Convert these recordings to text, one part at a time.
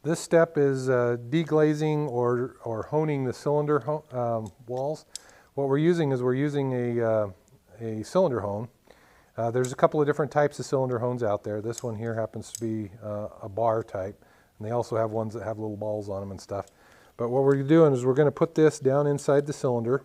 This step is deglazing or honing the cylinder walls. What we're using is a cylinder hone. There's a couple of different types of cylinder hones out there. This one here happens to be a bar type, and they also have ones that have little balls on them and stuff. But what we're doing is we're going to put this down inside the cylinder,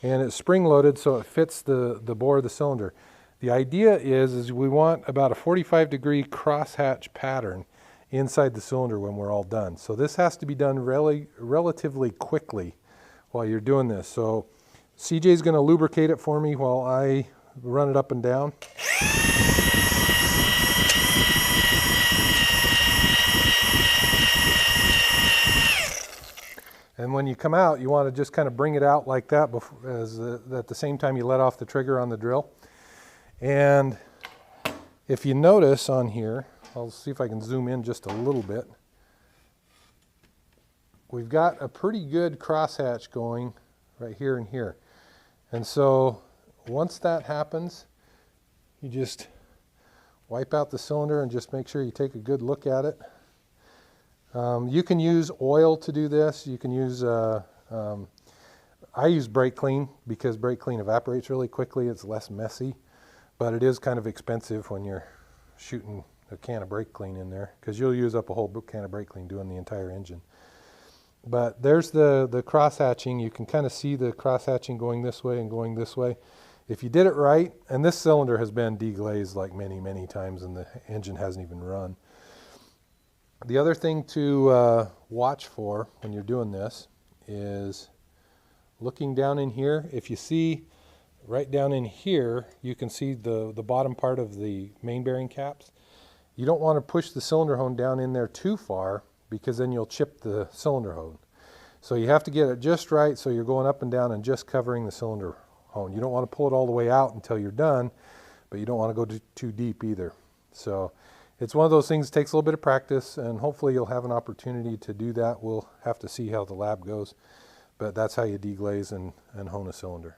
and it's spring loaded so it fits the bore of the cylinder. The idea is we want about a 45-degree crosshatch pattern inside the cylinder when we're all done. So this has to be done relatively quickly while you're doing this. So CJ's going to lubricate it for me while I run it up and down. And when you come out, you want to just kind of bring it out like that at the same time you let off the trigger on the drill. And if you notice on here, I'll see if I can zoom in just a little bit. We've got a pretty good crosshatch going right here and here. And so once that happens, you just wipe out the cylinder and just make sure you take a good look at it. You can use oil to do this. You can use, I use brake clean because brake clean evaporates really quickly. It's less messy, but it is kind of expensive when you're shooting a can of brake clean in there because you'll use up a whole can of brake clean doing the entire engine. But there's the cross hatching. You can kind of see the cross hatching going this way and going this way. If you did it right, and this cylinder has been deglazed like many times and the engine hasn't even run. The other thing to watch for when you're doing this is looking down in here. If you see right down in here, you can see the bottom part of the main bearing caps. You don't want to push the cylinder hone down in there too far because then you'll chip the cylinder hone. So you have to get it just right so you're going up and down and just covering the cylinder hone. You don't want to pull it all the way out until you're done, but you don't want to go too deep either. So it's one of those things that takes a little bit of practice, and hopefully you'll have an opportunity to do that. We'll have to see how the lab goes, but that's how you deglaze and hone a cylinder.